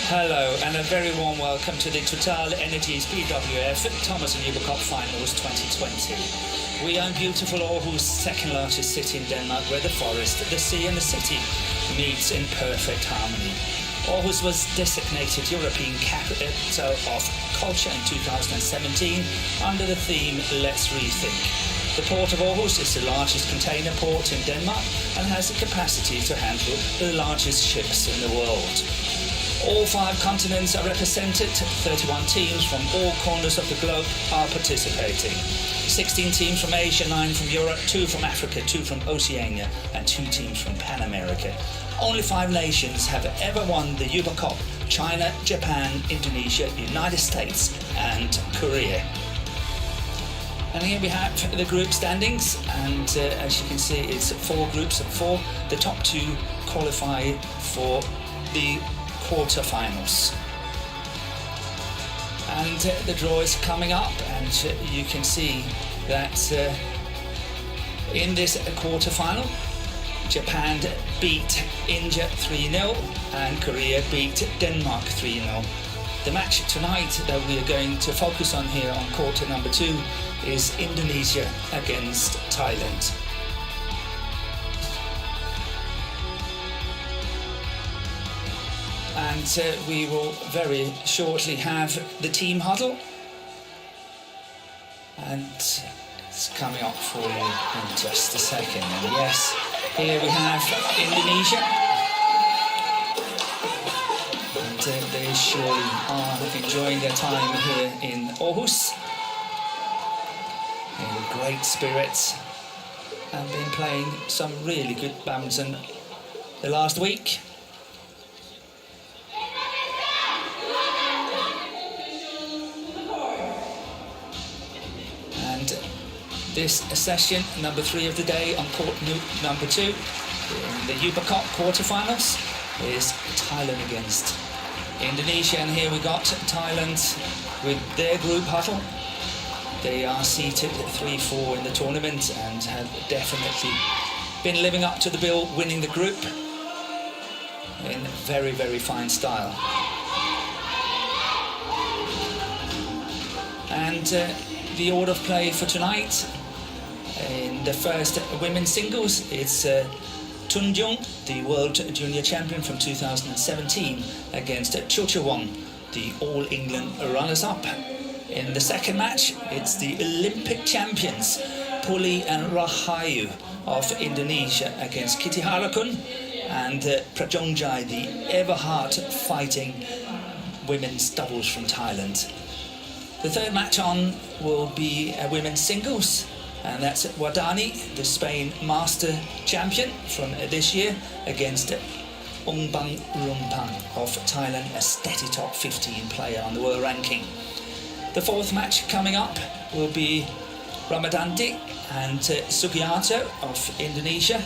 Hello and a very warm welcome to the TotalEnergies BWF Thomas and Uber Cup Finals 2020. We are in beautiful Aarhus, second largest city in Denmark, where the forest, the sea and the city meets in perfect harmony. Aarhus was designated European Capital of Culture in 2017 under the theme Let's Rethink. The port of Aarhus is the largest container port in Denmark and has the capacity to handle the largest ships in the world. All 5 continents are represented, 31 teams from all corners of the globe are participating. 16 teams from Asia, 9 from Europe, 2 from Africa, 2 from Oceania and 2 teams from Pan America. Only 5 nations have ever won the Uber Cup: China, Japan, Indonesia, United States and Korea. And here we have the group standings, and as you can see it's 4 groups of 4. The top 2 qualify for the quarterfinals. And the draw is coming up, and you can see that in this quarterfinal Japan beat India 3-0 and Korea beat Denmark 3-0. The match tonight that we are going to focus on here on quarter number 2 is Indonesia against Thailand. And we will very shortly have the team huddle, and it's coming up for you in just a second. And yes, here we have Indonesia, and they surely are enjoying their time here in Aarhus in great spirits, and been playing some really good badminton the last week. This session, number 3 of the day on court number 2 in the Uber Cup quarterfinals, is Thailand against Indonesia. And here we got Thailand with their group huddle. They are seated 3-4 in the tournament and have definitely been living up to the bill, winning the group in very, very fine style. And the order of play for tonight: in the first women's singles, it's Tunjung, the World Junior Champion from 2017, against Chochuwong, the All England runners-up. In the second match, it's the Olympic champions, Puli and Rahayu of Indonesia, against Kitty Harakun and Prajongjai, the ever-hard fighting women's doubles from Thailand. The third match on will be a women's singles, and that's Wadani, the Spain Master Champion from this year, against Ongbang Rumpang of Thailand, a steady top 15 player on the world ranking. The fourth match coming up will be Ramadanti and Sugiarto of Indonesia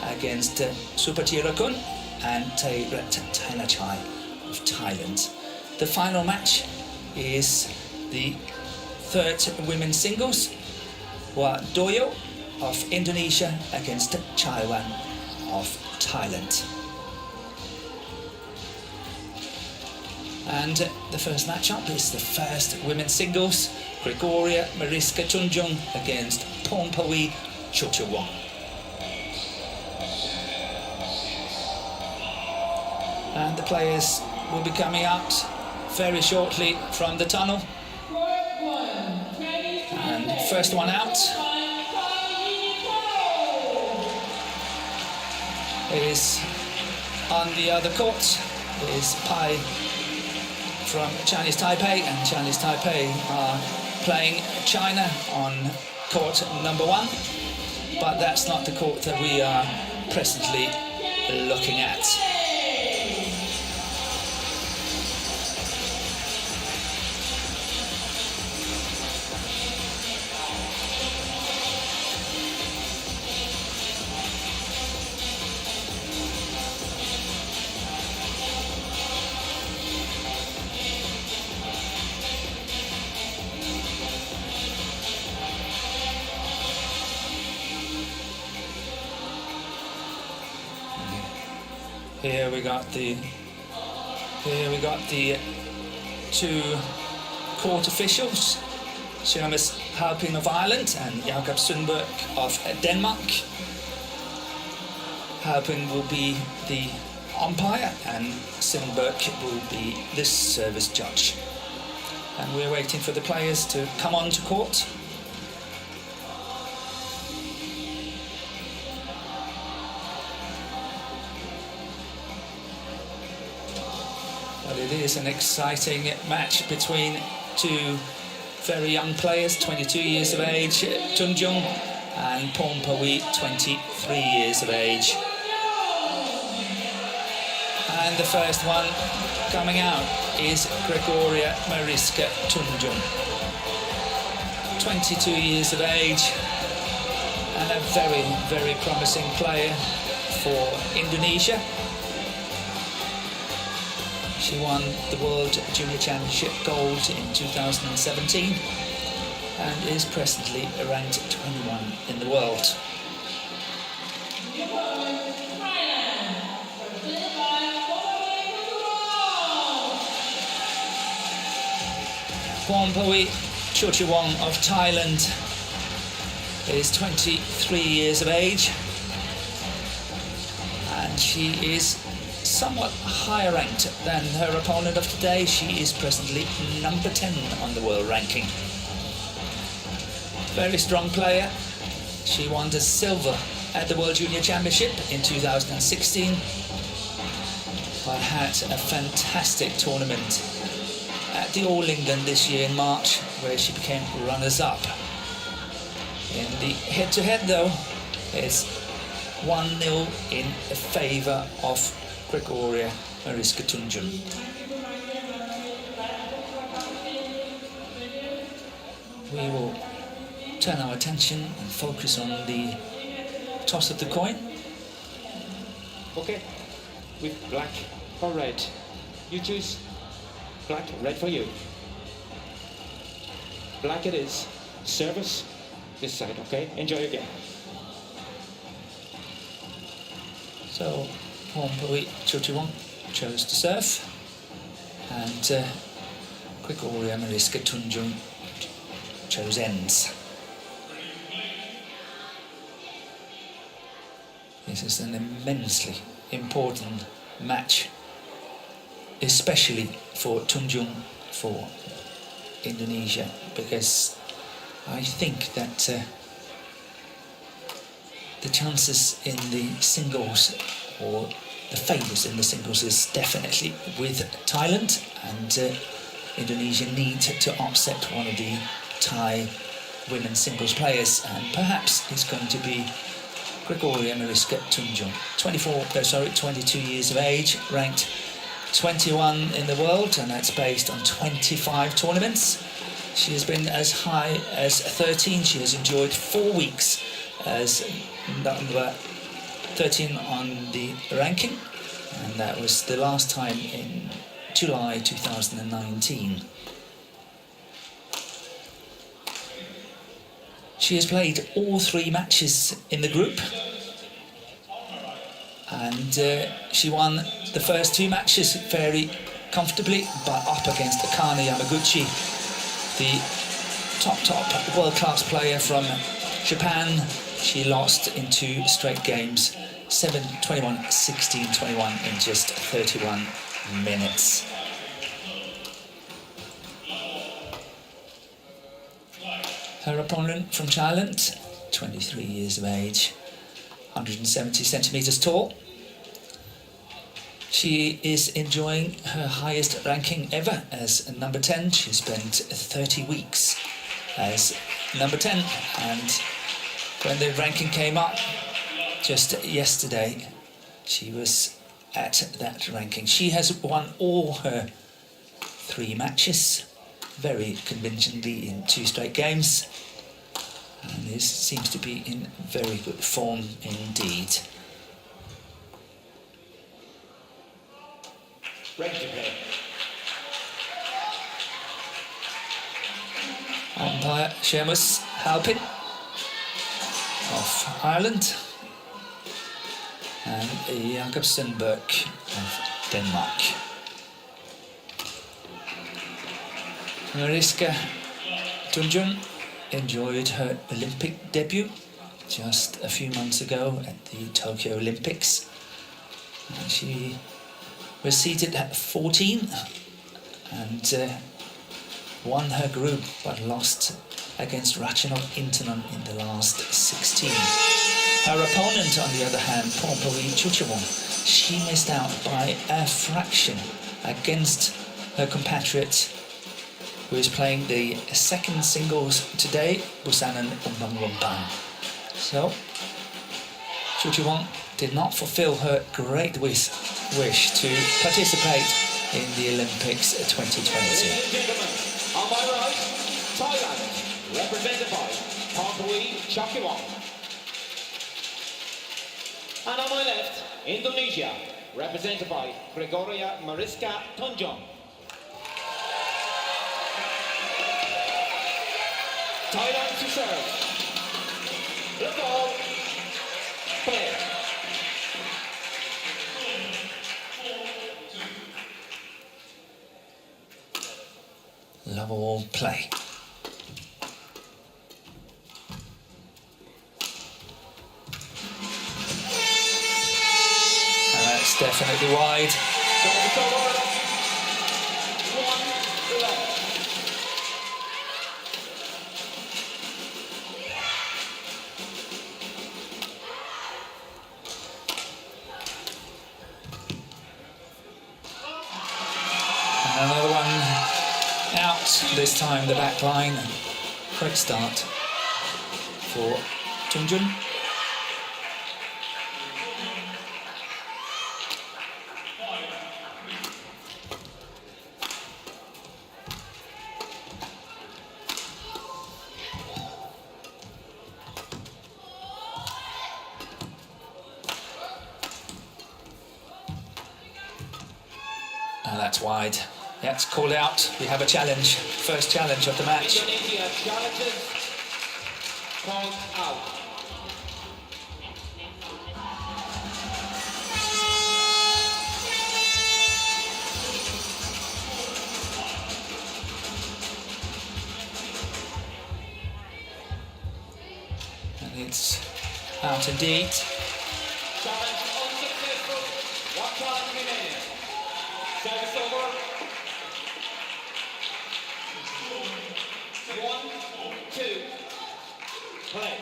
against Supatirakun and Tainachai of Thailand. The final match is the third women's singles, Wadoyo of Indonesia against Chaiwan of Thailand. And the first match-up is the first women's singles, Gregoria Mariska Tunjung against Pornpawee Chochuwong. And the players will be coming out very shortly from the tunnel. And first one out is on the other court is Pai from Chinese Taipei, and Chinese Taipei are playing China on court number 1, but that's not the court that we are presently looking at. Here we got the Here we got the two court officials, Seamus Halpin of Ireland and Jakob Sundberg of Denmark. Halpin will be the umpire and Sundberg will be the service judge. And we're waiting for the players to come on to court. Well, it is an exciting match between two very young players, 22 years of age, Tunjung, and Pornpawee, 23 years of age. And the first one coming out is Gregoria Mariska Tunjung, 22 years of age, and a very, very promising player for Indonesia. She won the World Junior Championship gold in 2017 and is presently ranked 21 in the world. Pornpawee Chochuwong of Thailand is 23 years of age and she is somewhat higher ranked than her opponent of today. She is presently number 10 on the world ranking. Very strong player. She won the silver at the World Junior Championship in 2016, but had a fantastic tournament at the All England this year in March, where she became runners-up. In the head-to-head though, it's 1-0 in favour of Gregoria Mariska Tunjung. We will turn our attention and focus on the toss of the coin. Okay, with black or red, you choose. Black, red for you. Black it is. Service this side, okay? Enjoy your game. So, Pornpawee Chochuwong chose to serve, and Gregoria Mariska Tunjung chose ends. This is an immensely important match, especially for Tunjung, for Indonesia, because I think that the chances in the singles, or the favours in the singles, is definitely with Thailand, and Indonesia need to upset one of the Thai women's singles players, and perhaps it's going to be Gregoria Mariska Tunjung, 22 years of age, ranked 21 in the world, and that's based on 25 tournaments. She has been as high as 13. She has enjoyed 4 weeks as number 13 on the ranking, and that was the last time in July 2019. She has played all 3 matches in the group, and she won the first 2 matches very comfortably, but up against Akane Yamaguchi, the top world-class player from Japan. She lost in 2 straight games, 7-21, 16-21 in just 31 minutes. Her opponent from Thailand, 23 years of age, 170 centimetres tall. She is enjoying her highest ranking ever as number 10. She spent 30 weeks as number 10, and when the ranking came up just yesterday, she was at that ranking. She has won all her 3 matches, very convincingly in 2 straight games, and this seems to be in very good form indeed. Ready to play. Umpire Seamus Halpin of Ireland and Jakob Sundberg of Denmark. Mariska Tunjung enjoyed her Olympic debut just a few months ago at the Tokyo Olympics. And she was seated at 14 and won her group but lost against Ratchanok Intanon in the last 16. Her opponent, on the other hand, Pornpawee Chochuwong, she missed out by a fraction against her compatriot who is playing the second singles today, Busanan Umbang. So, Chochuwong did not fulfill her great wish to participate in the Olympics 2020. Ladies and gentlemen, on my right, Thailand, represented by Pornpawee Chochuwong. And on my left, Indonesia, represented by Gregoria Mariska Tunjung. Thailand to serve. The ball, play. Love all play. That's definitely wide. And another one out, this time the back line. Great start for Tunjung. And that's wide. That's called out. We have a challenge. First challenge of the match. Indonesia challenges called out. And it's out indeed. Challenge unsuccessful. What time remaining? Service over. 1, 2, play.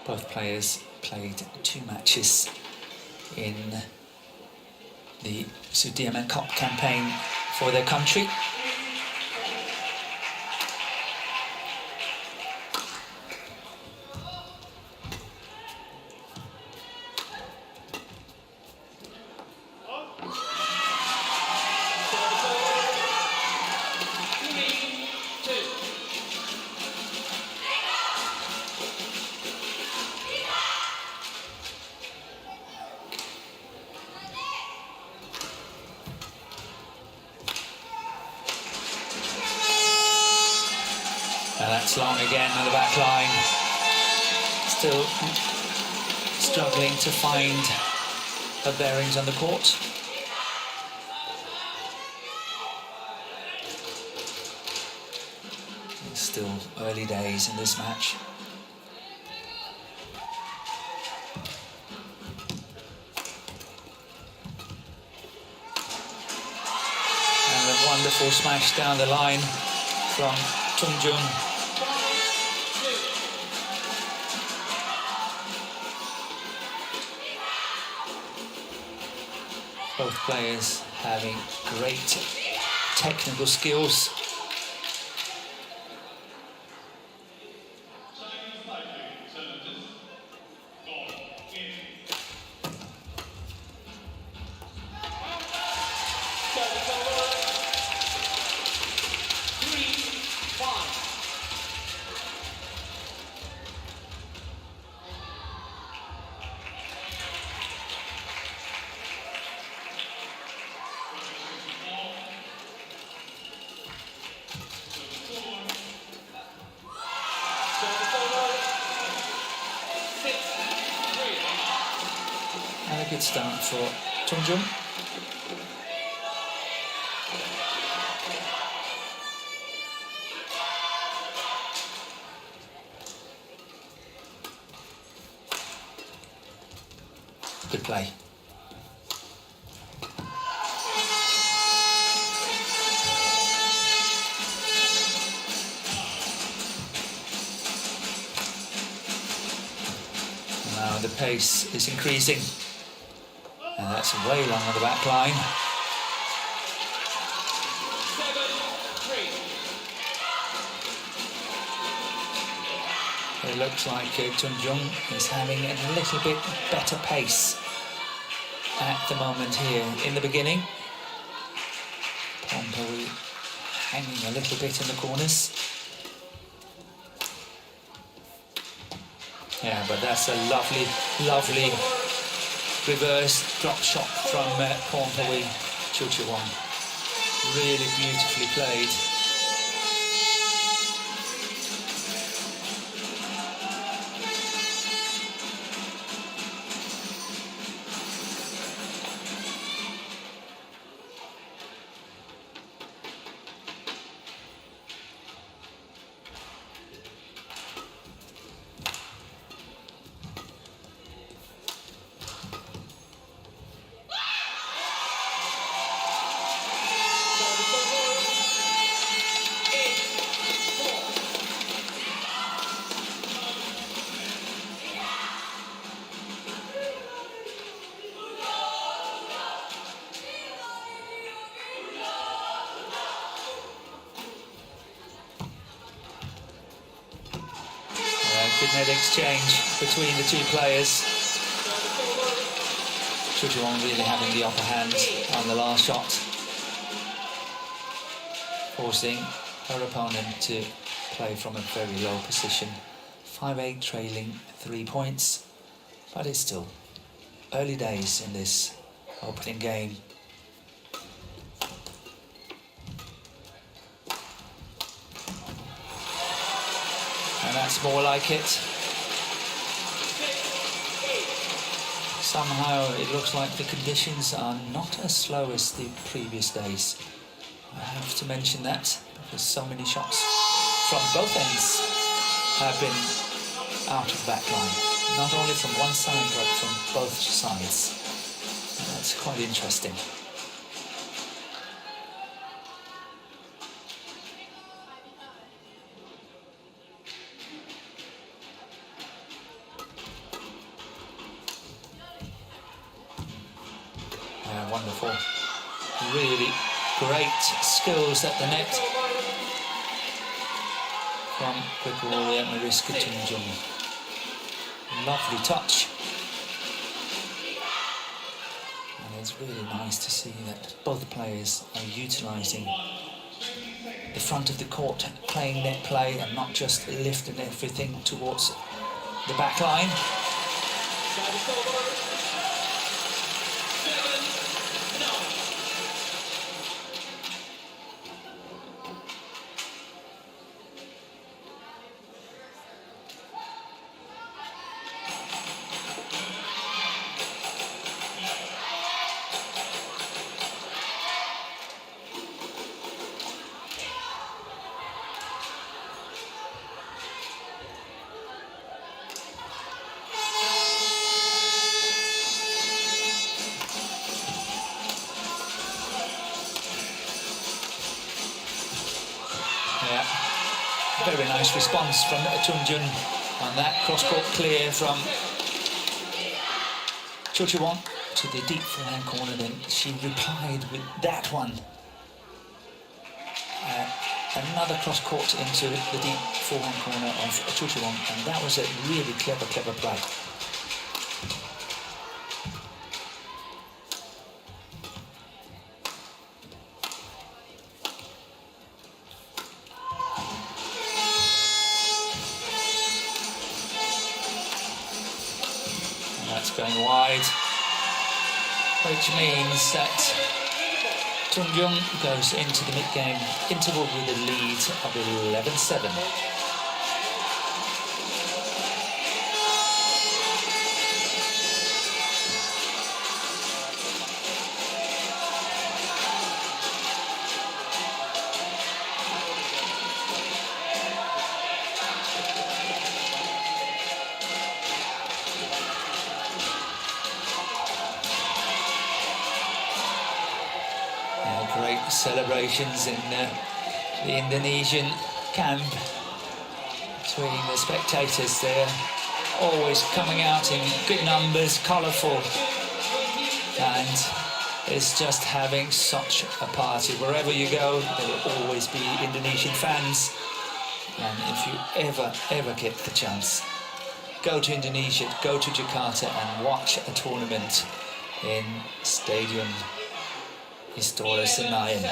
Both players played 2 matches in the Sudirman Cup campaign for their country. And that's long again on the back line. Still struggling to find her bearings on the court. It's still early days in this match. And a wonderful smash down the line from Tunjung. Both players having great technical skills. good start for Tunjung. Good play. Now the pace is increasing, and that's way long on the back line. 7-3. It looks like Tunjung is having a little bit better pace at the moment here in the beginning. Pornpawee hanging a little bit in the corners. Yeah, but that's a lovely, lovely reverse drop shot from Pornpawee Chochuwong. Really beautifully played. Good net exchange between the two players. Chochuwong really having the upper hand on the last shot, forcing her opponent to play from a very low position. 5-8 trailing 3 points, but it's still early days in this opening game. And that's more like it. Somehow it looks like the conditions are not as slow as the previous days. I have to mention that because so many shots from both ends have been out of the back line. Not only from one side but from both sides. And that's quite interesting. Wonderful, really great skills at the net from Gregoria Mariska Tunjung. Lovely touch. And it's really nice to see that both players are utilising the front of the court, playing net play and not just lifting everything towards the back line. Yeah, very nice response from Tunjung on that cross-court clear from Chochuwong to the deep forehand corner. Then she replied with that one. Another cross-court into the deep forehand corner of Chochuwong, and that was a really clever play. That's going wide, which means that Tunjung goes into the mid-game interval with a lead of 11-7. celebrations in the Indonesian camp between the spectators. They're always coming out in good numbers, colourful, and it's just having such a party. Wherever you go, there will always be Indonesian fans, and if you ever get the chance, go to Indonesia, go to Jakarta and watch a tournament in Stadium Istora Senayan.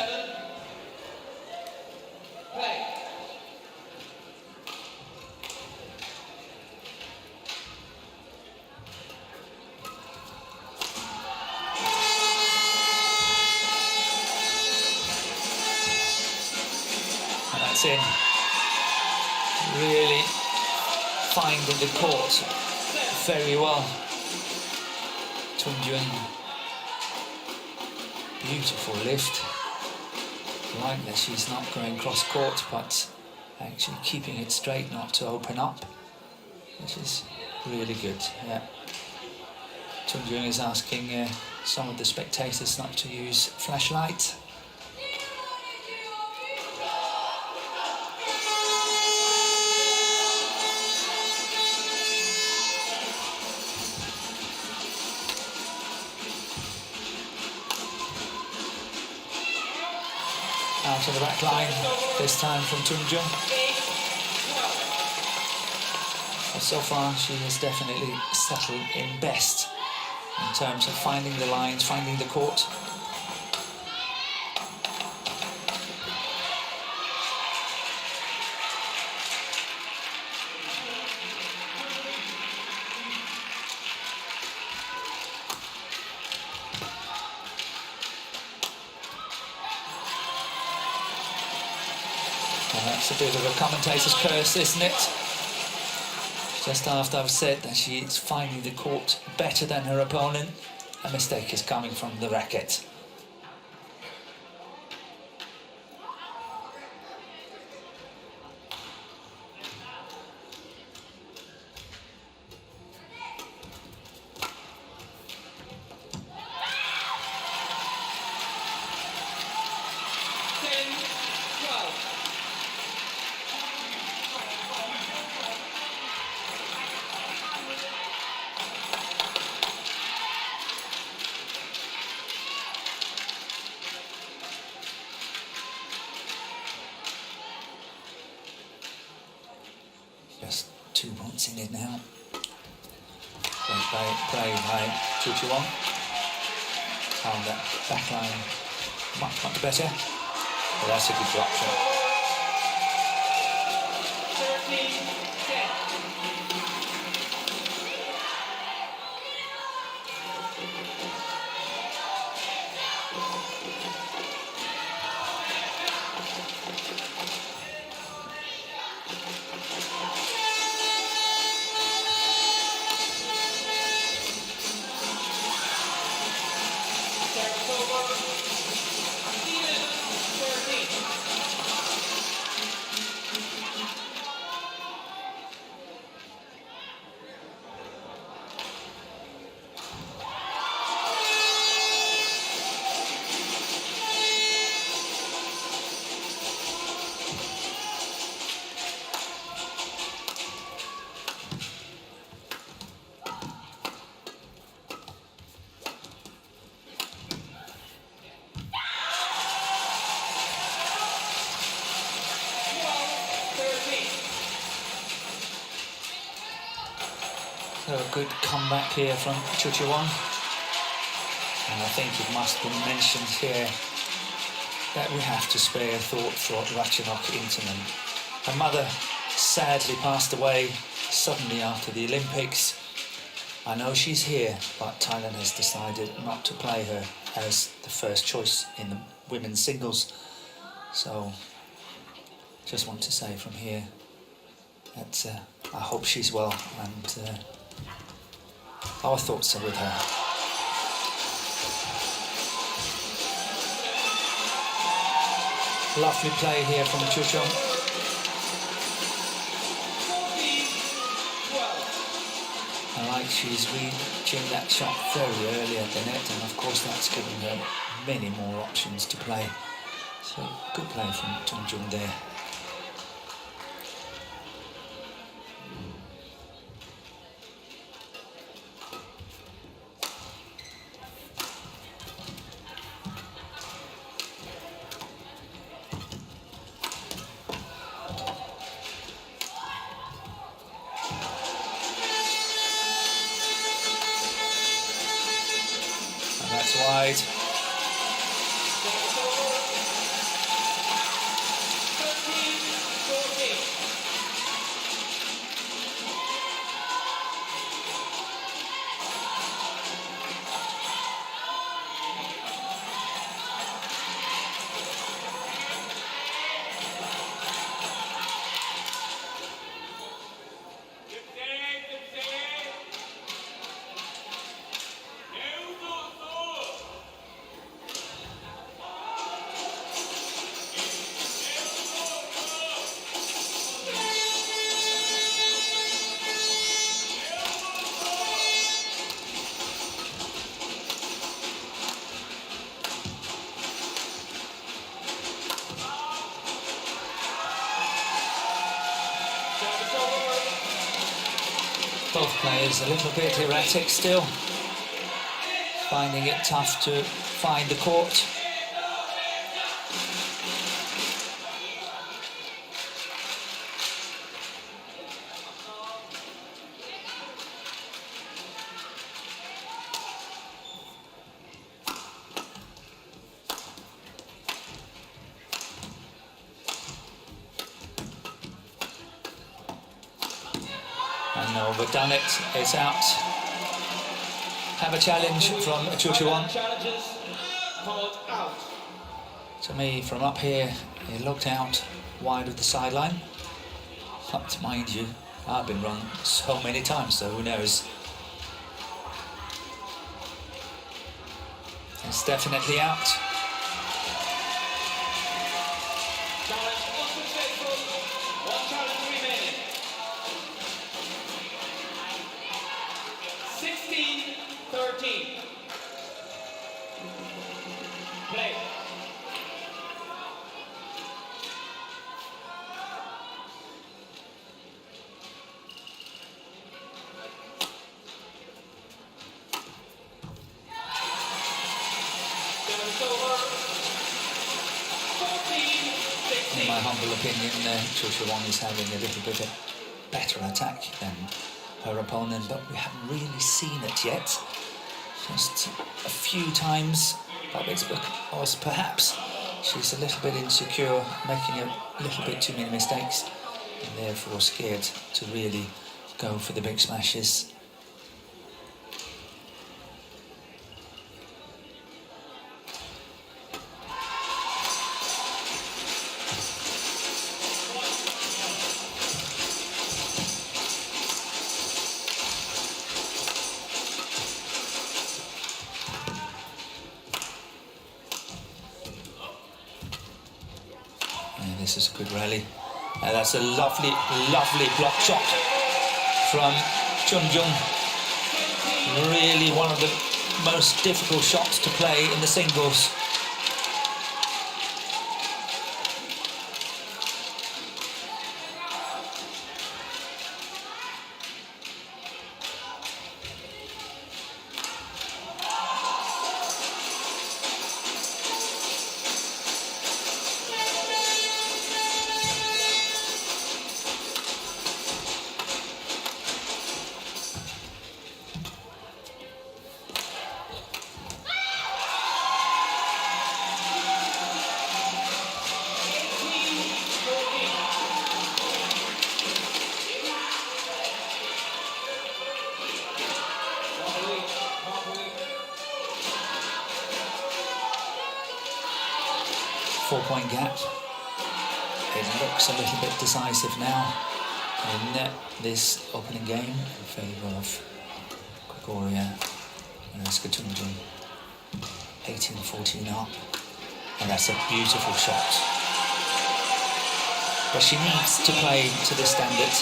And that's in. Really finding the court very well. Tunjung, beautiful lift. Like that she's not going cross court, but actually keeping it straight, not to open up, which is really good. Yeah. Tunjung is asking some of the spectators not to use flashlight. Out of the back line, this time from Tunjung. But so far, she has definitely settled in best in terms of finding the lines, finding the court. That's a bit of a commentator's curse, isn't it? Just after I've said that she is finding the court better than her opponent, a mistake is coming from the racket. Just 2 points in it now. Great play by Chochuwong. Found that back line much better. But that's a good drop shot. 13-10. So a good comeback here from Chochuwong. And I think it must be mentioned here that we have to spare a thought for Ratchanok Intamin. Her mother sadly passed away suddenly after the Olympics. I know she's here, but Thailand has decided not to play her as the first choice in the women's singles. So, just want to say from here that I hope she's well, and our thoughts are with her. Lovely play here from Chochuwong. I like she's reaching that shot very early at the net, and of course that's giving her many more options to play. So good play from Tunjung there. And that's wide. Both players a little bit erratic still, finding it tough to find the court. And overdone it, it's out. Have a challenge from Chochuwong. To me, from up here, it looked out wide of the sideline. But mind you, I've been wrong so many times, so who knows? It's definitely out. Play. In my humble opinion, Chochuwong is having a little bit of better attack than her opponent, but we haven't really seen it yet. Just a few times, but it's because perhaps she's a little bit insecure, making a little bit too many mistakes, and therefore scared to really go for the big smashes. This is a good rally. That's a lovely, lovely block shot from Tunjung. Really one of the most difficult shots to play in the singles. Four-point gap. It looks a little bit decisive now in this opening game in favour of Gregoria Mariska Tunjung. 18-14 up, and that's a beautiful shot. But she needs to play to this standard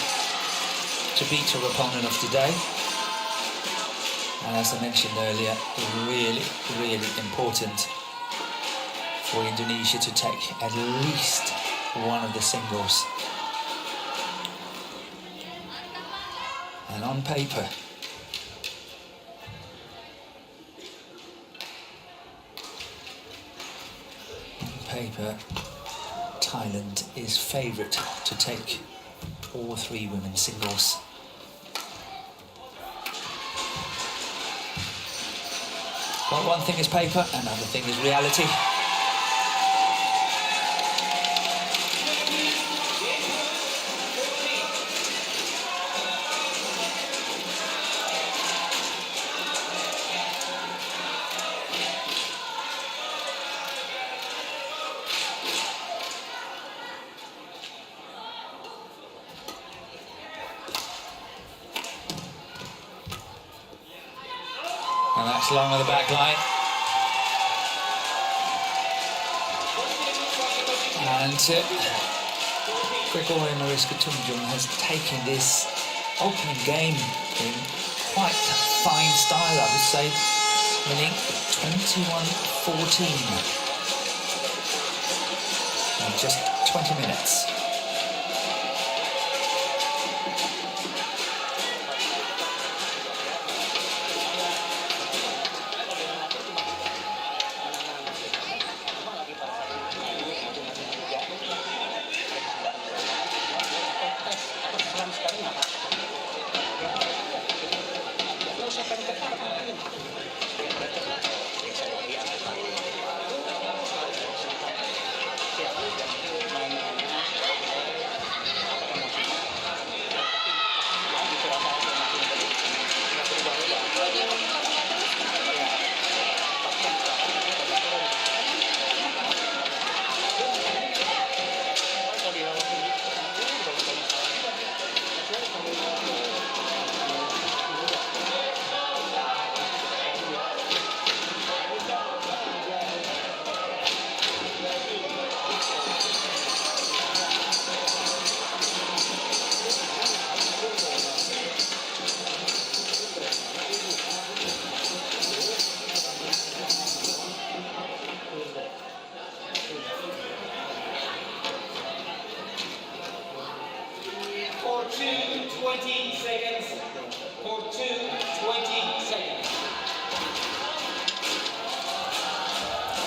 to beat her opponent of today. And as I mentioned earlier, really, really important for Indonesia to take at least one of the singles. And on paper, Thailand is favourite to take all three women's singles. But one thing is paper, another thing is reality. And that's long on the back line. And Gregoria Mariska Tunjung has taken this opening game in quite fine style, I would say, winning 21-14 in just 20 minutes.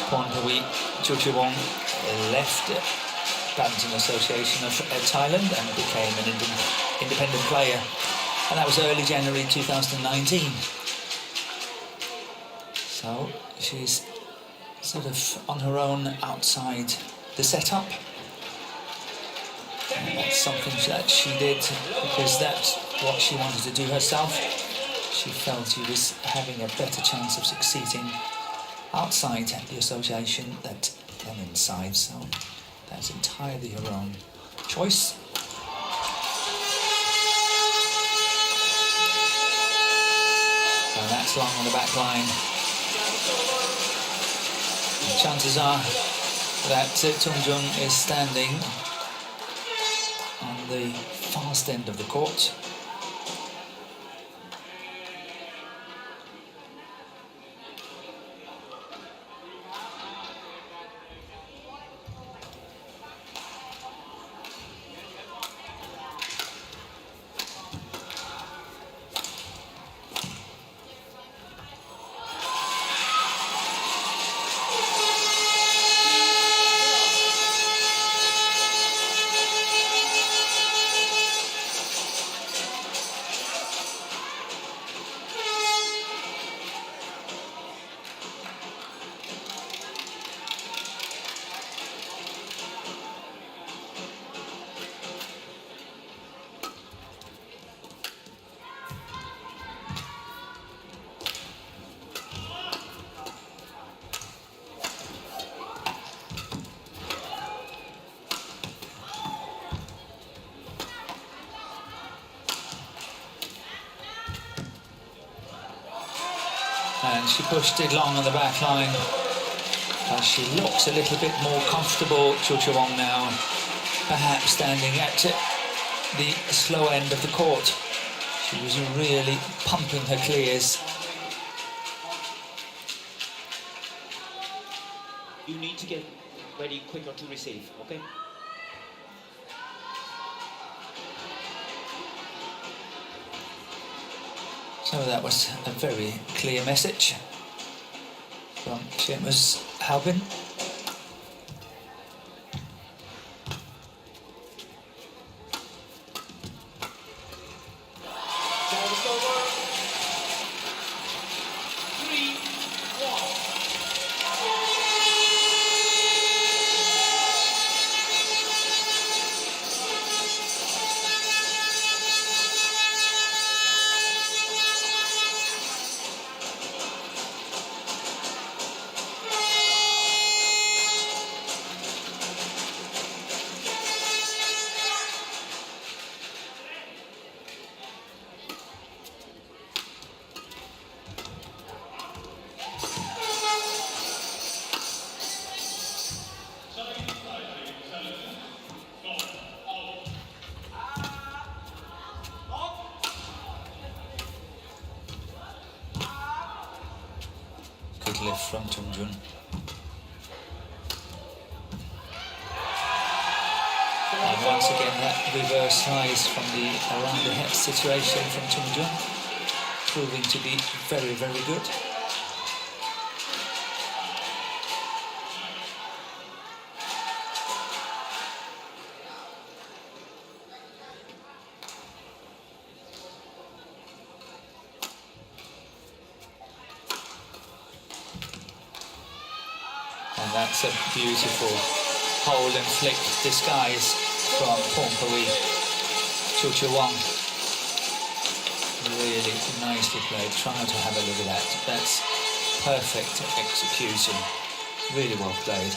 Pornpawee Chochuwong left Badminton Association of Thailand and became an independent player, and that was early January 2019. So she's sort of on her own outside the setup. And that's something that she did because that's what she wanted to do herself. She felt she was having a better chance of succeeding outside the association than inside, so that's entirely her own choice. So that's long on the back line. And chances are that Tunjung is standing on the fast end of the court. And she pushed it long on the back line. She looks a little bit more comfortable, Chochuwong now, perhaps standing at the slow end of the court. She was really pumping her clears. You need to get ready quicker to receive, okay? So that was a very clear message from Seamus Haugen. Service over. 3-1. Good lift from Tunjung. And once again that reverse slice from the around the head situation from Tunjung, proving to be very, very good. And that's a beautiful hole and flick disguise from Pornpawee Chochuwong. Really nicely played. Try to have a look at that. That's perfect execution. Really well played.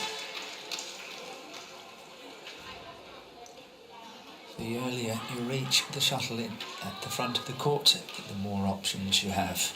The earlier you reach the shuttle in at the front of the court, the more options you have.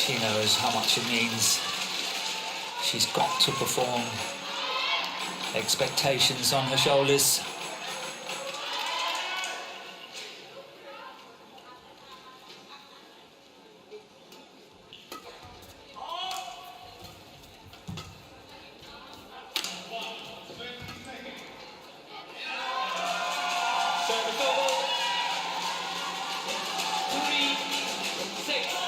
She knows how much it means. She's got to perform. Expectations on her shoulders. Service over. 3-6.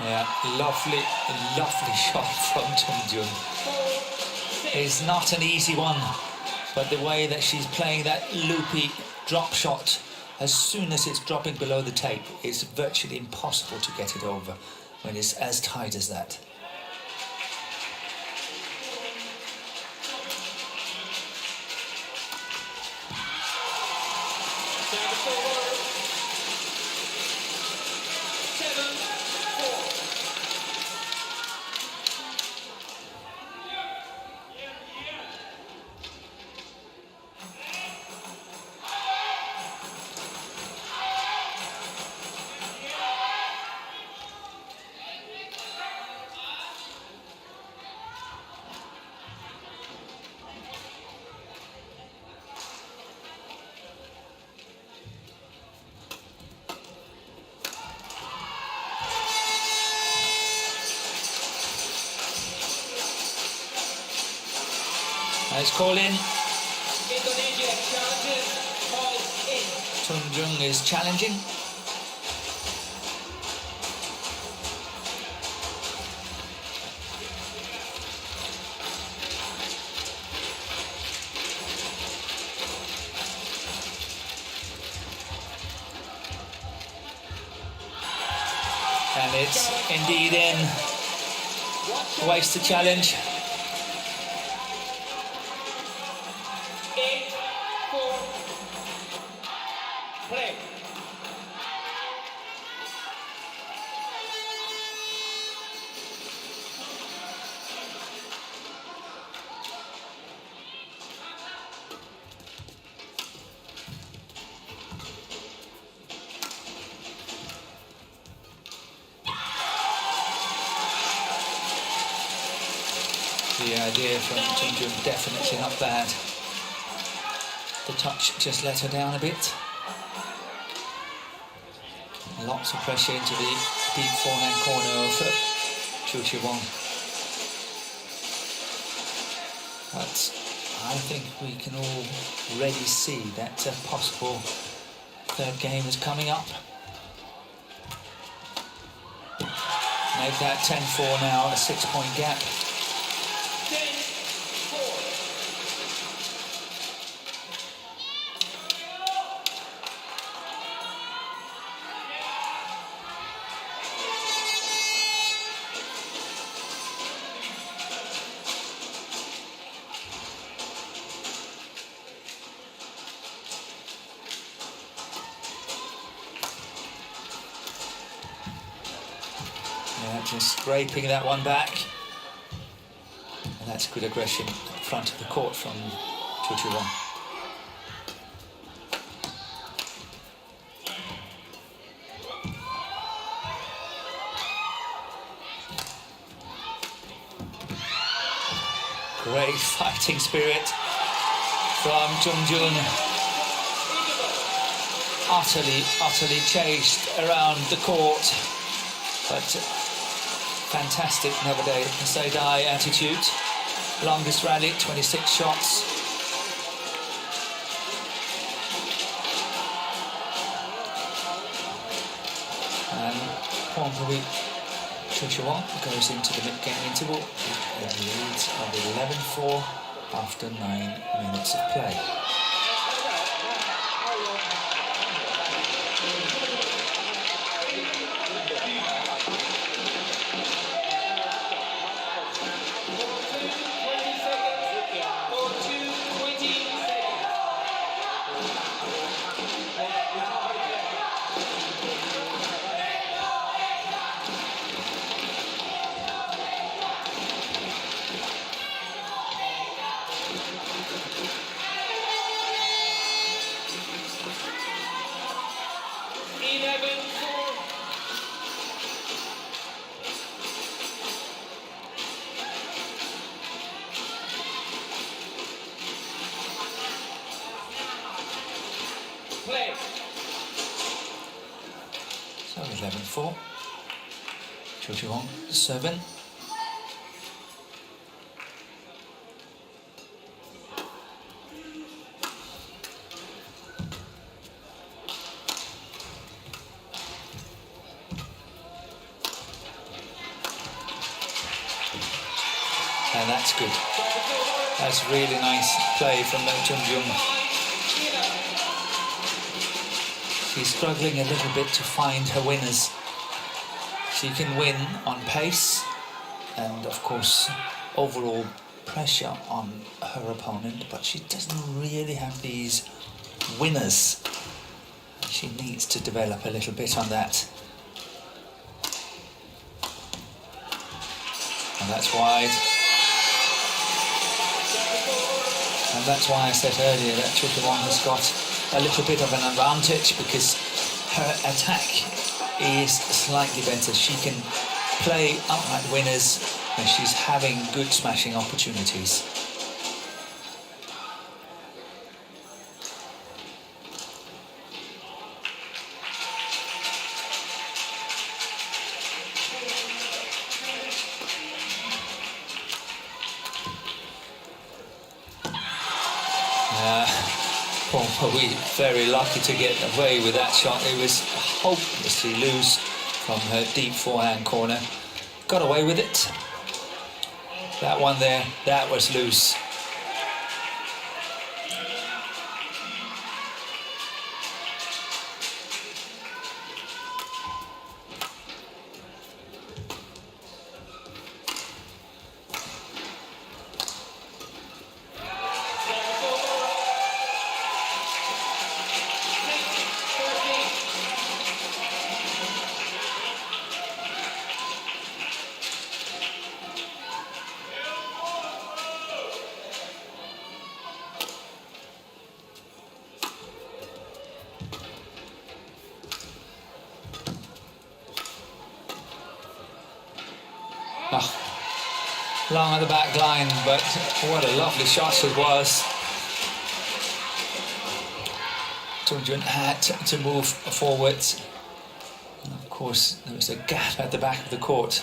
Yeah, lovely shot from Tunjung. It's not an easy one, but the way that she's playing that loopy drop shot, as soon as it's dropping below the tape, it's virtually impossible to get it over when it's as tight as that. Service over. 7-4. Nice call in. Indonesia challenges, call in. Tunjung is challenging. And it's indeed in. Waste the challenge. 8-4. Play. The idea from Tunjung definitely not bad. The touch just let her down a bit. Lots of pressure into the deep forehand corner of Chochuwong. But I think we can already see that a possible third game is coming up. Make that 10-4 now, a 6-point gap. Yeah, just scraping that one back. And that's good aggression at the front of the court from Chochuwong. Great fighting spirit from Tunjung. Utterly chased around the court. But fantastic nevertheless attitude. Longest rally, 26 shots. And Pornpawee Chochuwong goes into the mid-game interval with a lead of 11-4 after 9 minutes of play. Play. So 11-4. Chochuwong 7. And that's good. That's really nice play from Tunjung. She's struggling a little bit to find her winners. She can win on pace and, of course, overall pressure on her opponent, but she doesn't really have these winners. She needs to develop a little bit on that. And that's wide. And that's why I said earlier that Chochuwong has got a little bit of an advantage, because her attack is slightly better. She can play outright winners and she's having good smashing opportunities. Pornpawee very lucky to get away with that shot. It was hopelessly loose from her deep forehand corner. Got away with it. That one there, that was loose. Oh, long at the back line, but what a lovely shot it was. Tunjung had to move forwards. And of course, there was a gap at the back of the court.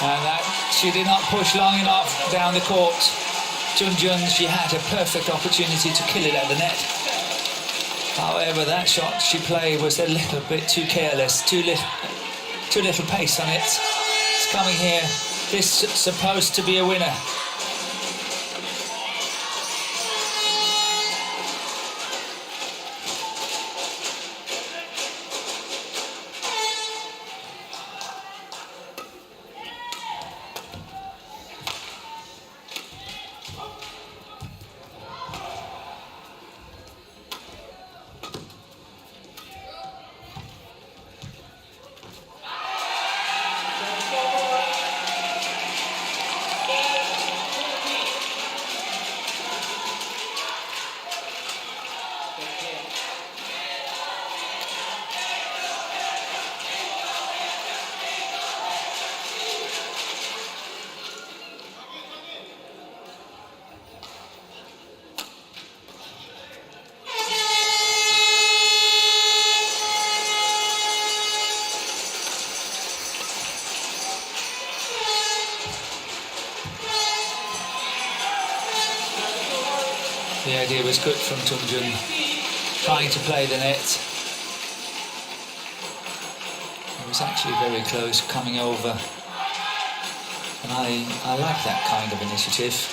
And that she did not push long enough down the court. Tunjung, she had a perfect opportunity to kill it at the net. However, that shot she played was a little bit too careless, too little pace on it. It's coming here. This is supposed to be a winner. The idea was good from Tunjung, trying to play the net. It was actually very close coming over. And I like that kind of initiative.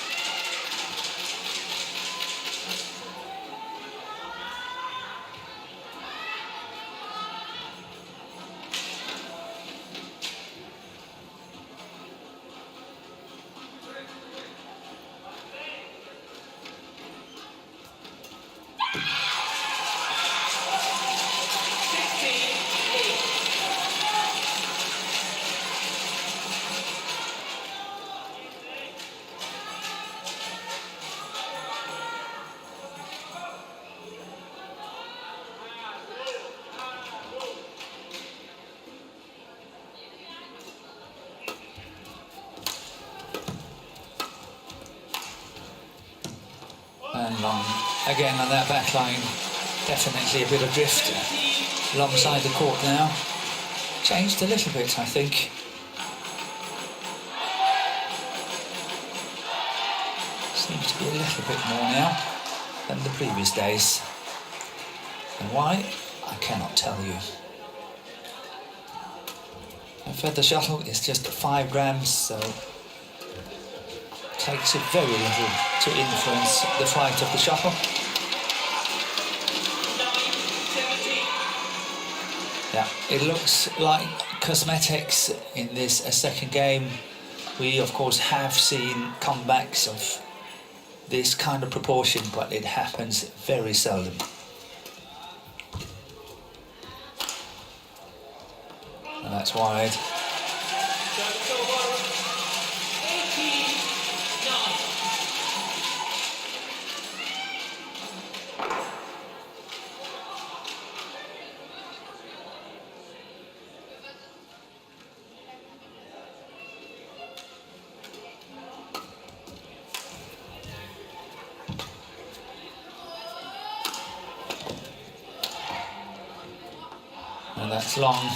And long again on that back line, definitely a bit of drift alongside the court now. Changed a little bit, I think. Seems to be a little bit more now than the previous days. And why? I cannot tell you. A feather shuttle is just 5 grams, so takes it very little to influence the flight of the shuttle. Yeah, it looks like cosmetics in this second game. We of course have seen comebacks of this kind of proportion, but it happens very seldom. And that's wide. And that's long.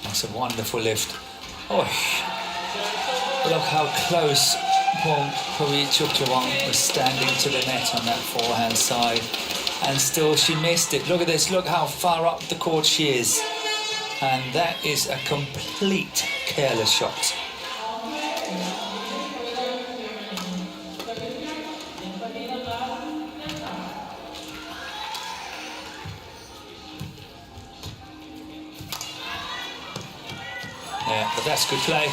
That's a wonderful lift. Oh, look how close Pornpawee Chochuwong was standing to the net on that forehand side, and still she missed it. Look at this, look how far up the court she is. And that is a complete careless shot. Yeah, but that's good play.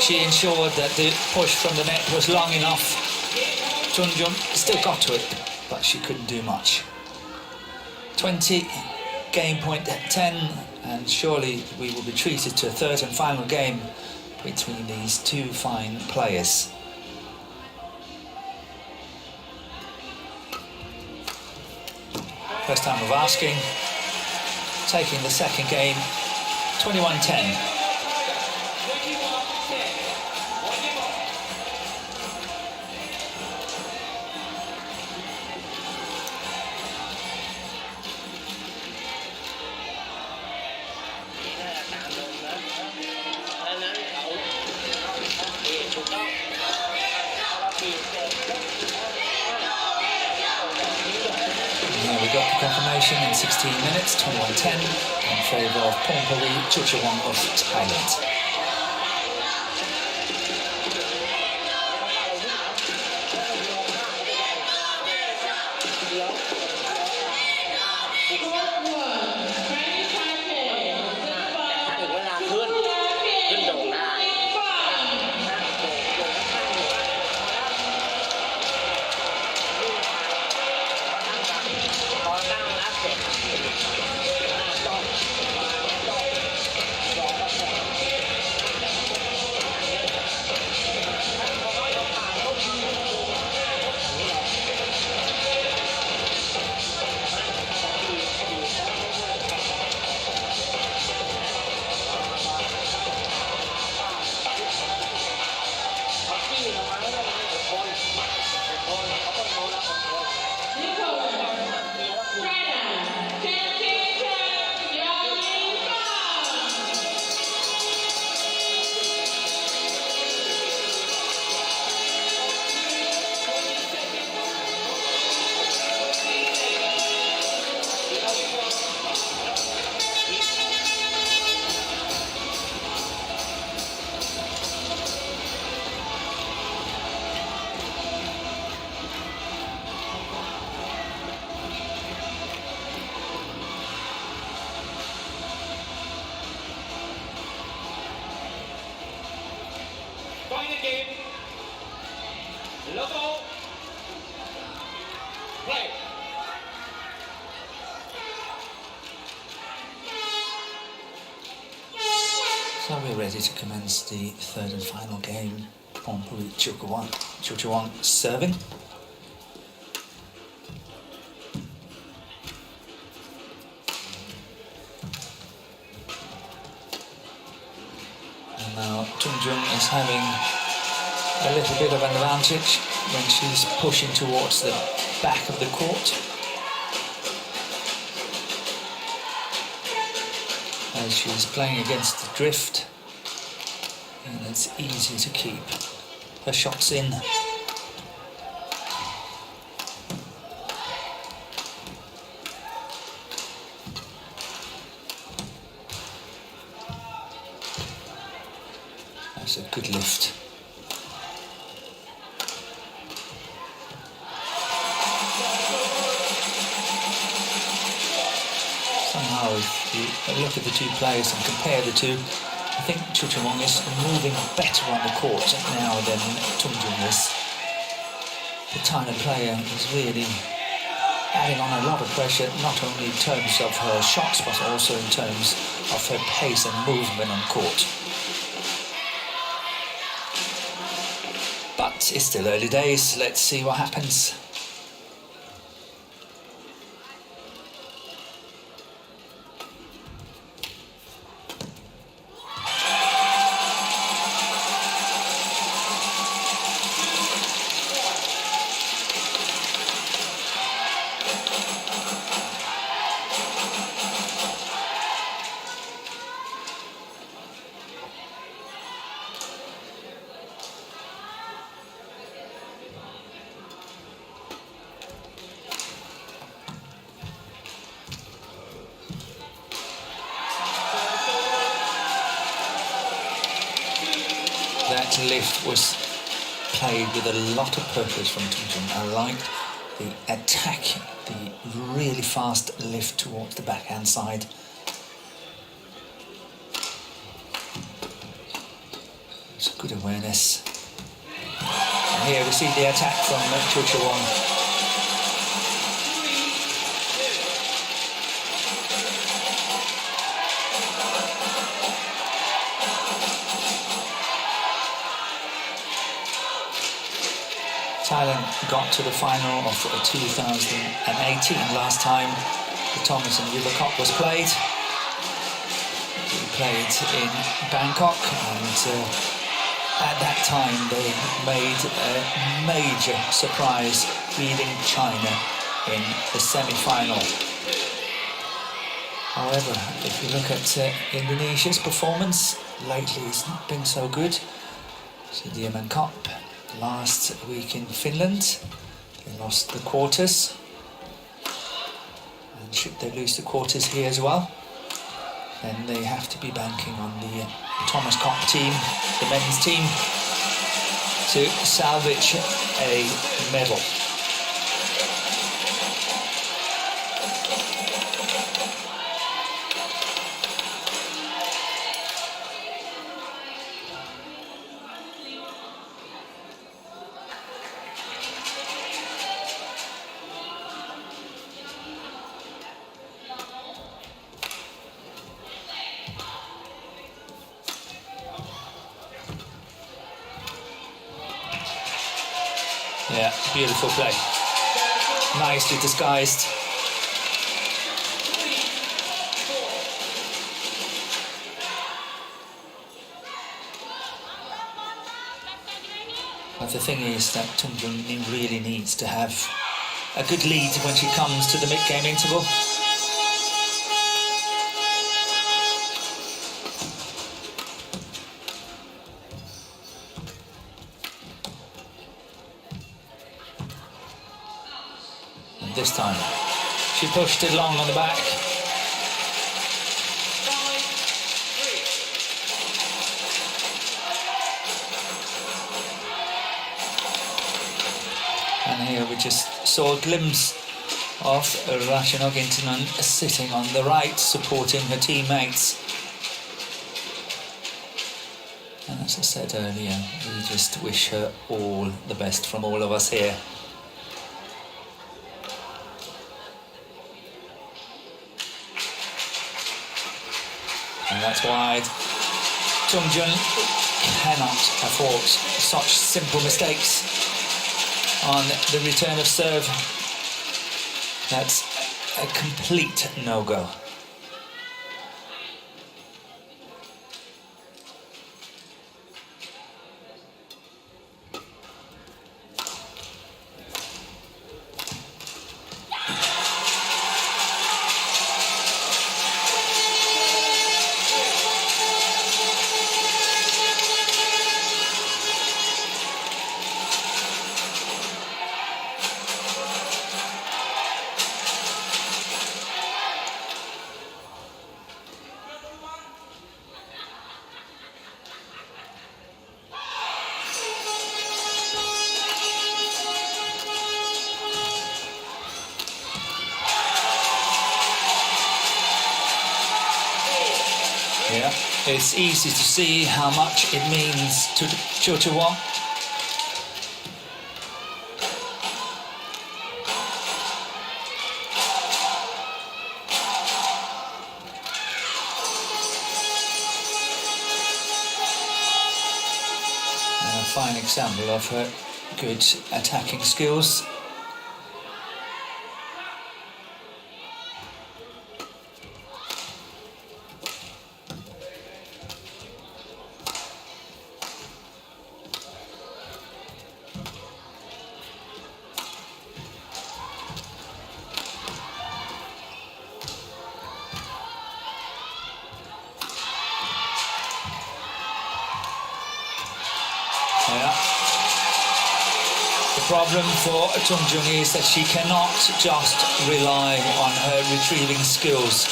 She ensured that the push from the net was long enough. Tunjung still got to it, but she couldn't do much. 20, game point at 10, and surely we will be treated to a third and final game between these two fine players. First time of asking, taking the second game, 21-10. We got the confirmation in 16 minutes, 21-10, in favour of Pornpawee Chochuwong of Thailand. Game. Logo. Play. So we're ready to commence the third and final game. Pornpawee Chochuwong serving. And now Tunjung is having a little bit of an advantage when she's pushing towards the back of the court. As she's playing against the drift, and it's easy to keep her shots in. That's a good lift. Somehow, if you look at the two players and compare the two, I think Chochuwong is moving better on the court now than Tunjung is. The Thailand player is really adding on a lot of pressure, not only in terms of her shots, but also in terms of her pace and movement on court. But it's still early days, let's see what happens. that lift was played with a lot of purpose from Tunjung. I liked the attack, the really fast lift towards the backhand side. It's good awareness. And here we see the attack from Chochuwong. Thailand got to the final of 2018, last time the Thomas and River Cup was played. We played in Bangkok, and at that time they made a major surprise, beating China in the semi-final. However, if you look at Indonesia's performance lately, it's not been so good. Sudirman Cup last week in Finland, they lost the quarters, and should they lose the quarters here as well, then they have to be banking on the Thomas Cup team, the men's team, to salvage a medal. Yeah, beautiful play. Nicely disguised. But the thing is that Tunjung really needs to have a good lead when she comes to the mid-game interval. This time she pushed it long on the back. And here we just saw a glimpse of Ratchanok Intanon sitting on the right, supporting her teammates. And as I said earlier, we just wish her all the best from all of us here. And that's why Tunjung cannot afford such simple mistakes on the return of serve. That's a complete no-go. Yeah, it's easy to see how much it means to Chochuwong. And a fine example of her good attacking skills. Yeah. The problem for Tunjung is that she cannot just rely on her retrieving skills.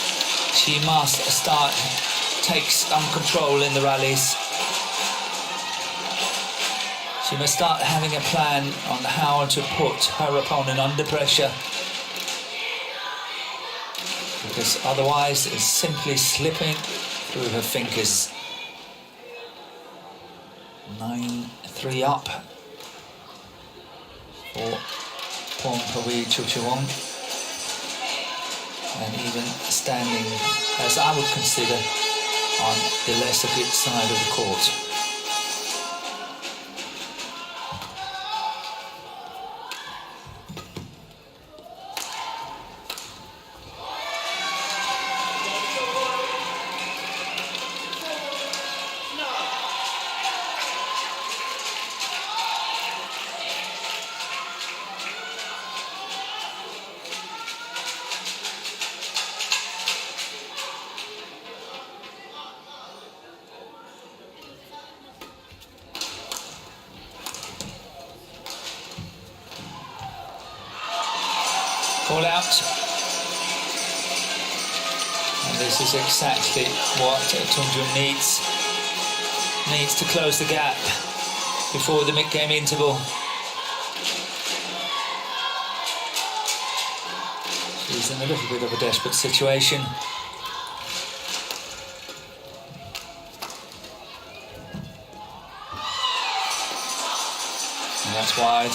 She must take some control in the rallies. She must start having a plan on how to put her opponent under pressure, because otherwise it's simply slipping through her fingers. 9-3 up for Pornpawee Chochuwong, and even standing, as I would consider, on the lesser good side of the court. All out, and this is exactly what Tunjung needs to close the gap before the mid-game interval. She's in a little bit of a desperate situation. And that's wide.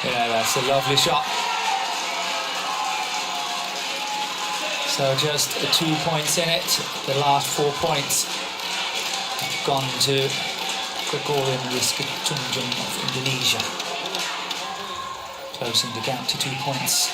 Yeah, that's a lovely shot. So just 2 points in it. The last 4 points have gone to Gregoria Mariska Tunjung of Indonesia, closing the gap to 2 points.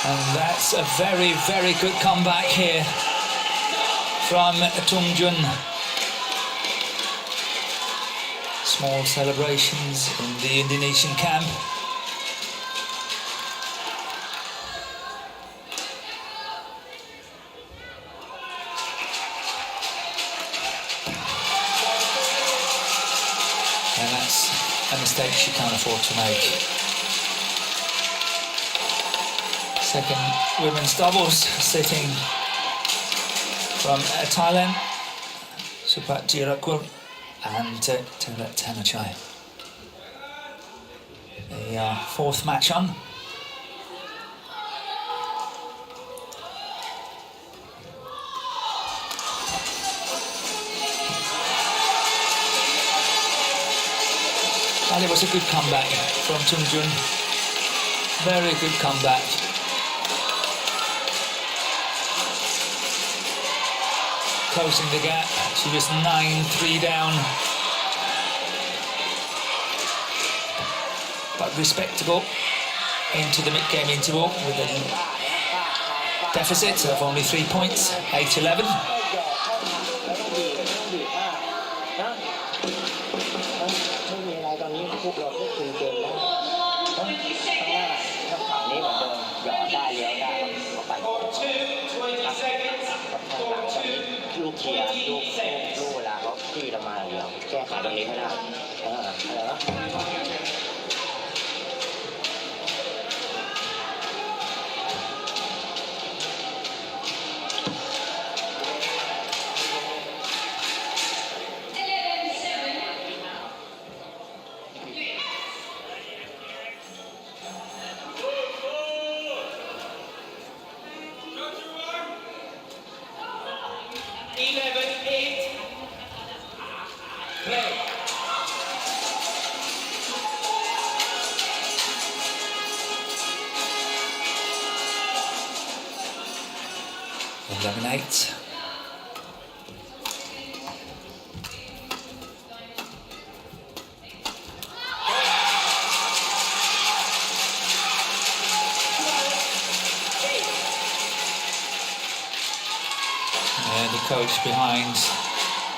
And that's a very, very good comeback here from Tunjung. Small celebrations in the Indonesian camp. And that's a mistake she can't afford to make. Second women's doubles sitting from Thailand, Sudirman and TotalEnergies. The fourth match on. And it was a good comeback from Tunjung. Very good comeback. Closing the gap. She was 9-3 down. But respectable into the mid-game interval with a deficit of only 3 points, 8-11. 11-8. The coach behind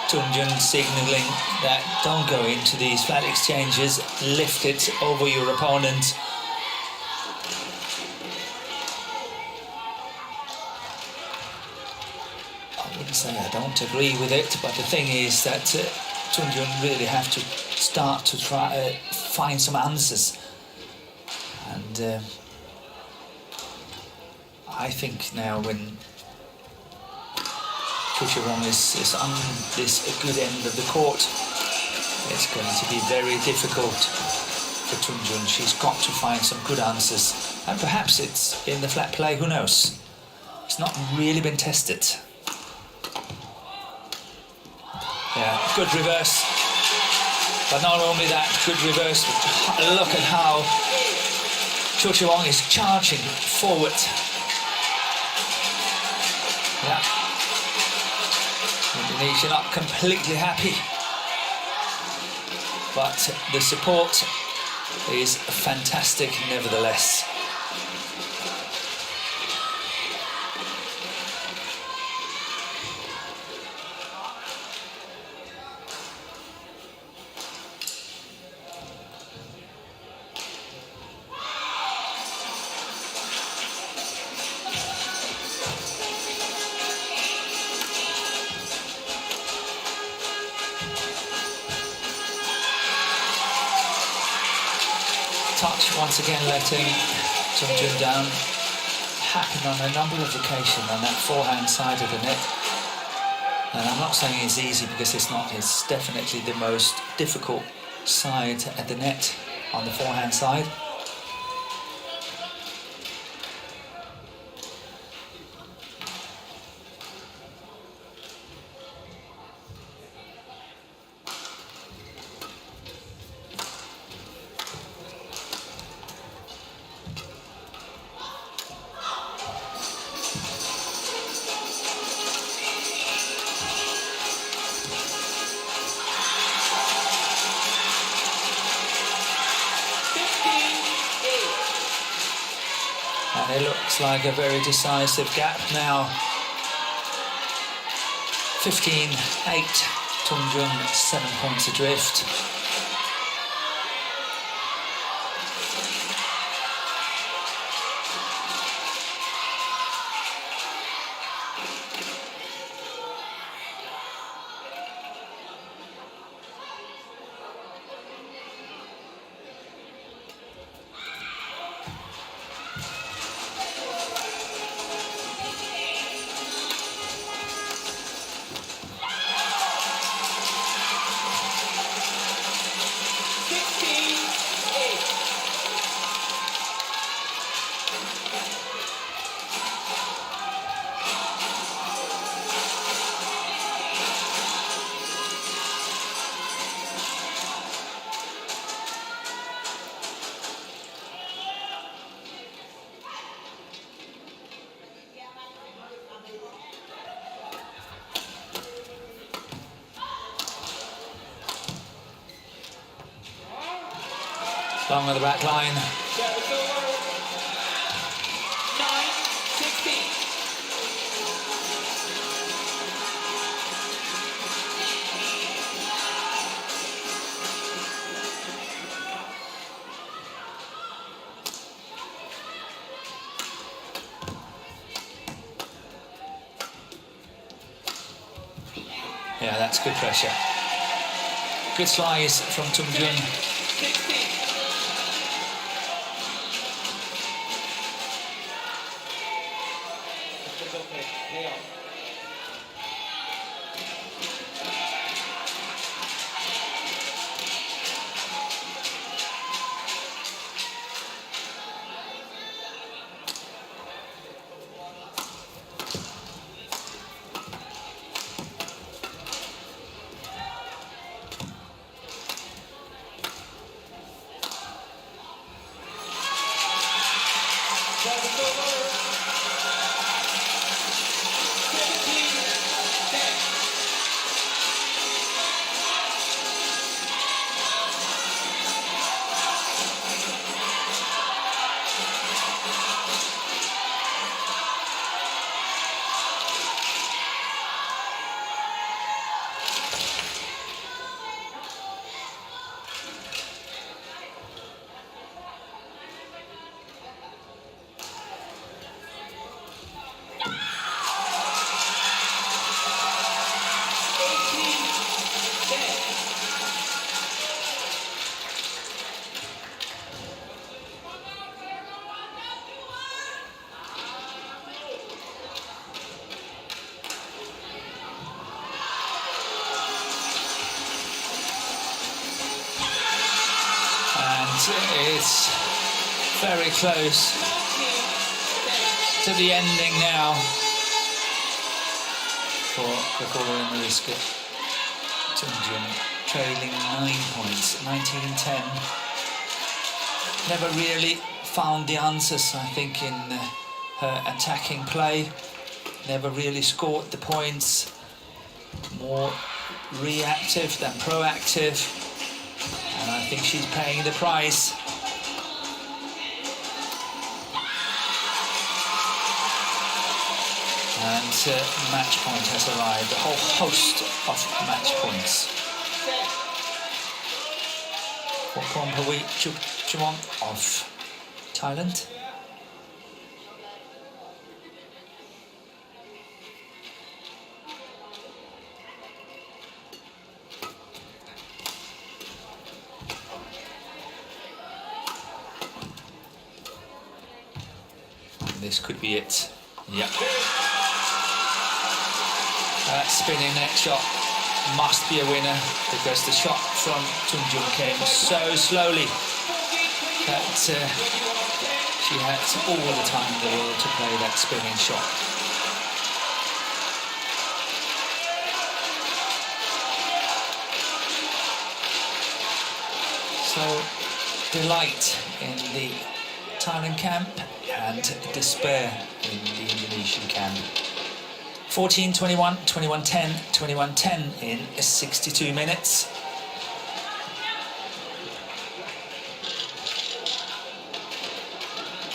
Tunjung signalling that don't go into these flat exchanges, lift it over your opponent. I wouldn't say I don't agree with it, but the thing is that Tunjung really have to start to try find some answers, and I think now when Chochuwong is on this good end of the court, it's going to be very difficult for Tunjung. She's got to find some good answers, and perhaps it's in the flat play, who knows? It's not really been tested. Yeah, good reverse, but not only that, good reverse, but look at how Chochuwong is charging forward. Yeah. Indonesia not completely happy, but the support is fantastic nevertheless. Touch once again letting Tunjung down. Happened on a number of occasions on that forehand side of the net. And I'm not saying it's easy, because it's not. It's definitely the most difficult side at the net on the forehand side. And it looks like a very decisive gap now. 15-8, Tunjung 7 points adrift. Long on the back line. 9-16. Yeah, that's good pressure. Good slice from Tunjung. it's very close to the ending now for Gregoria Mariska Tunjung, trailing 9 points, 19-10. Never really found the answers, I think, in her attacking play. Never really scored the points. More reactive than proactive. And I think she's paying the price. And match point has arrived, a whole host of match points for Pornpawee Chochuwong of Thailand. This could be it. Yep. That spinning net shot must be a winner, because the shot from Tunjung came so slowly that she had all the time in the world to play that spinning shot. So, delight in the Thailand camp and despair in the Indonesian camp. 14-21, 21-10, 21-10 in 62 minutes.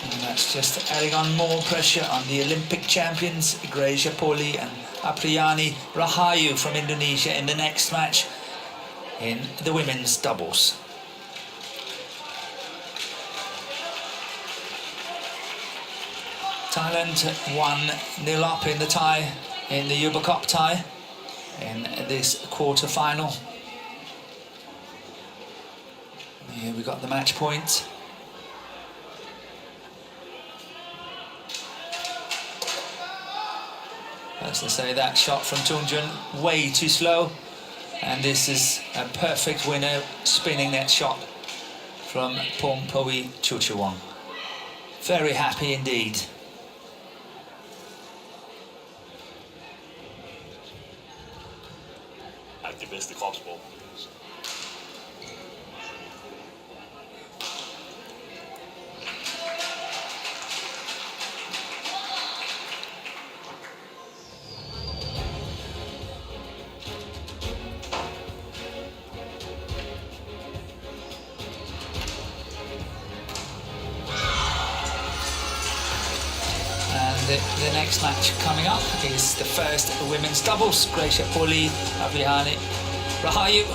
And that's just adding on more pressure on the Olympic champions, Gregoria Poli and Apriyani Rahayu from Indonesia in the next match in the women's doubles. Thailand 1-0 up in the tie, in the Yuba Cup tie, in this quarter-final. Here we got the match point. As I say, that shot from Tunjung, way too slow. And this is a perfect winner, spinning that shot from Pornpawee Chochuwong. Very happy indeed. Activist the Kopspel. The next match coming up is the first women's doubles. Gregoria Poli, Apriyani Rahayu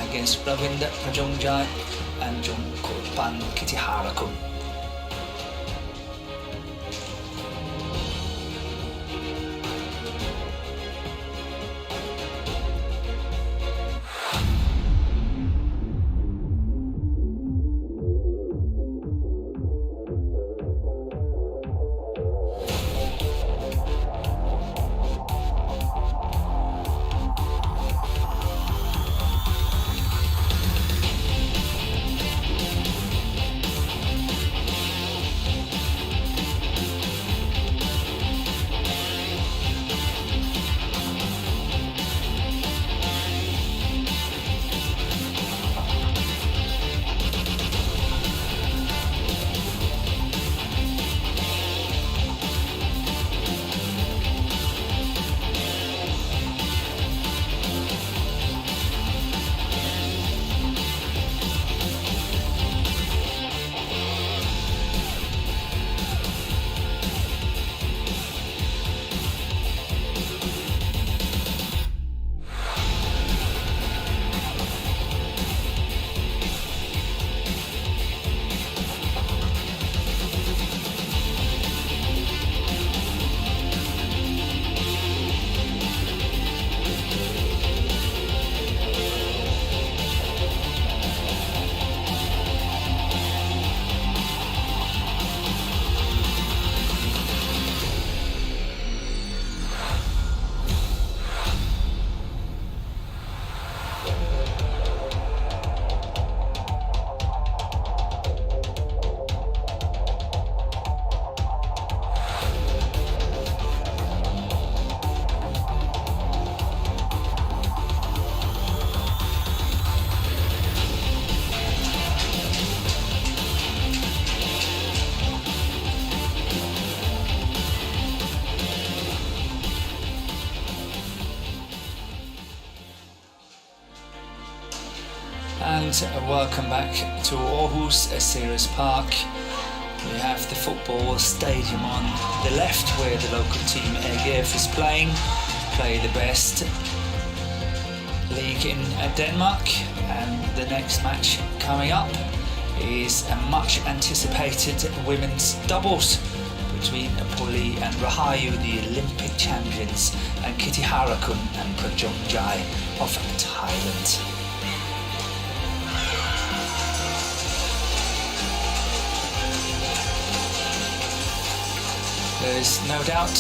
against Ravinda Prajongjai and Jungkopan Kitiharakun. And welcome back to Aarhus Ceres Park. We have the football stadium on the left where the local team AGF is playing. Play the best league in Denmark, and the next match coming up is a much anticipated women's doubles between Poli and Rahayu, the Olympic champions, and Kitty Harakun and Prajong Jai of Thailand. There's no doubt